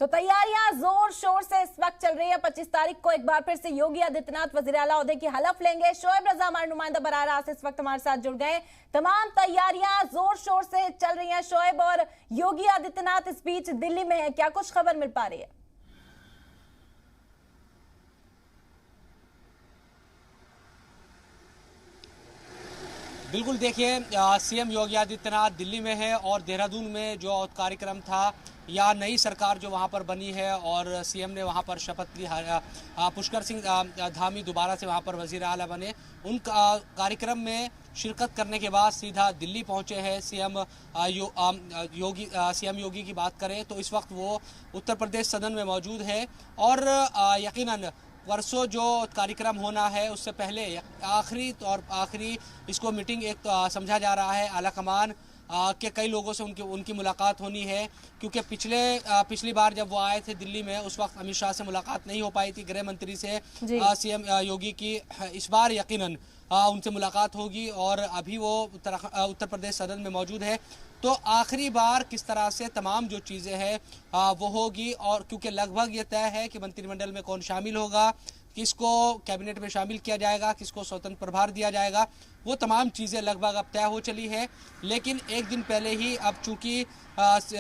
तो तैयारियां जोर शोर से इस वक्त चल रही है। 25 तारीख को एक बार फिर से योगी आदित्यनाथ वजीर आला ओहदे की हलफ लेंगे। शोएब रजा हमारे नुमाइंदा बराह रास्त इस वक्त हमारे साथ जुड़ गए। तमाम तैयारियां जोर शोर से चल रही हैं शोएब, और योगी आदित्यनाथ इस बीच दिल्ली में है, क्या कुछ खबर मिल पा रही है? बिल्कुल, देखिए सीएम योगी आदित्यनाथ दिल्ली में है और देहरादून में जो कार्यक्रम था या नई सरकार जो वहां पर बनी है और सीएम ने वहां पर शपथ ली, पुष्कर सिंह धामी दोबारा से वहां पर वजीर आला बने, उन कार्यक्रम में शिरकत करने के बाद सीधा दिल्ली पहुंचे हैं सीएम योगी की बात करें तो इस वक्त वो उत्तर प्रदेश सदन में मौजूद है और यकीनन परसों जो कार्यक्रम होना है उससे पहले आखिरी इसको मीटिंग एक समझा जा रहा है। आला कमान के कई लोगों से उनकी मुलाकात होनी है, क्योंकि पिछली बार जब वो आए थे दिल्ली में उस वक्त अमित शाह से मुलाकात नहीं हो पाई थी, गृह मंत्री से सीएम योगी की। इस बार यकीनन उनसे मुलाकात होगी और अभी वो उत्तर प्रदेश सदन में मौजूद है। तो आखिरी बार किस तरह से तमाम जो चीज़ें हैं वो होगी, और क्योंकि लगभग ये तय है कि मंत्रिमंडल में कौन शामिल होगा, किसको कैबिनेट में शामिल किया जाएगा, किसको स्वतंत्र प्रभार दिया जाएगा, वो तमाम चीज़ें लगभग अब तय हो चली है। लेकिन एक दिन पहले ही अब चूंकि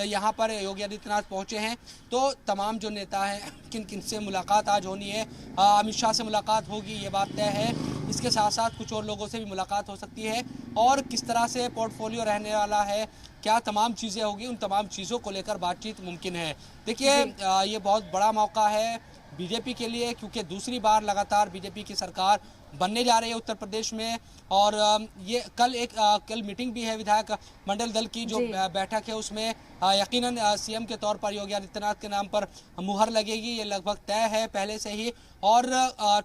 यहाँ पर योगी आदित्यनाथ पहुँचे हैं तो तमाम जो नेता हैं किन किन से मुलाकात आज होनी है, अमित शाह से मुलाकात होगी, ये बात तय है। इसके साथ साथ कुछ और लोगों से भी मुलाकात हो सकती है और किस तरह से पोर्टफोलियो रहने वाला है, क्या तमाम चीज़ें होगी, उन तमाम चीज़ों को लेकर बातचीत मुमकिन है। देखिए ये बहुत बड़ा मौका है बीजेपी के लिए, क्योंकि दूसरी बार लगातार बीजेपी की सरकार बनने जा रही है उत्तर प्रदेश में। और ये कल मीटिंग भी है विधायक मंडल दल की जो बैठक है, उसमें यकीनन सीएम के तौर पर योगी आदित्यनाथ के नाम पर मुहर लगेगी, ये लगभग तय है पहले से ही। और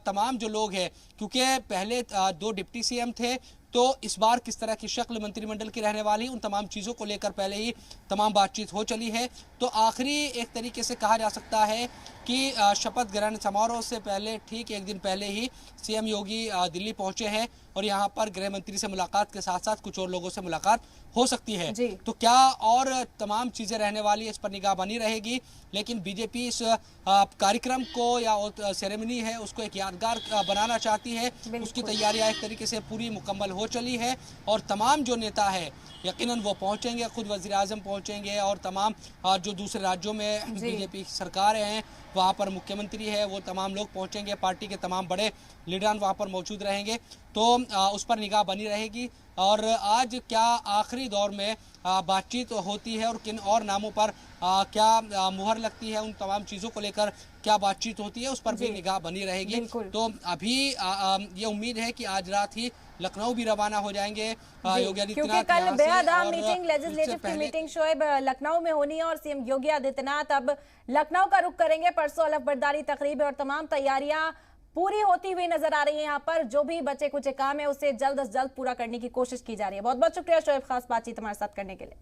तमाम जो लोग हैं, क्योंकि पहले 2 डिप्टी सीएम थे, तो इस बार किस तरह की शक्ल मंत्रिमंडल की रहने वाली, उन तमाम चीज़ों को लेकर पहले ही तमाम बातचीत हो चली है। तो आखिरी एक तरीके से कहा जा सकता है कि शपथ ग्रहण समारोह से पहले ठीक एक दिन पहले ही सीएम योगी दिल्ली पहुंचे हैं और यहां पर गृह मंत्री से मुलाकात के साथ साथ कुछ और लोगों से मुलाकात हो सकती है। तो क्या और तमाम चीज़ें रहने वाली है, इस पर निगाह बनी रहेगी। लेकिन बीजेपी इस कार्यक्रम को या सेरेमनी है उसको एक यादगार बनाना चाहती है, उसकी तैयारियां एक तरीके से पूरी मुकम्मल हो चली है और तमाम जो नेता है यकीनन वो पहुंचेंगे, खुद वज़ीर आज़म पहुंचेंगे और तमाम जो दूसरे राज्यों में बीजेपी की सरकारें हैं वहाँ पर मुख्यमंत्री है, वो तमाम लोग पहुंचेंगे, पार्टी के तमाम बड़े लीडर वहाँ पर मौजूद रहेंगे। तो उस पर निगाह बनी रहेगी और आज क्या आखिरी दौर में बातचीत होती है और किन और नामों पर क्या मुहर लगती है, उन तमाम चीज़ों को लेकर क्या बातचीत होती है, उस पर भी निगाह बनी रहेगी। तो अभी ये उम्मीद है कि आज रात ही लखनऊ भी रवाना हो जाएंगे योगी आदित्यनाथ, क्योंकि कल बेहद अहम मीटिंग लेजिस्लेटिव की मीटिंग शोएब लखनऊ में होनी है और सीएम योगी आदित्यनाथ अब लखनऊ का रुख करेंगे। परसों अलफ बर्दारी तकरीब है और तमाम तैयारियां पूरी होती हुई नजर आ रही है। यहाँ पर जो भी बचे कुछ काम है उसे जल्द से जल्द पूरा करने की कोशिश की जा रही है। बहुत बहुत शुक्रिया शोएब, खास बातचीत हमारे साथ करने के लिए।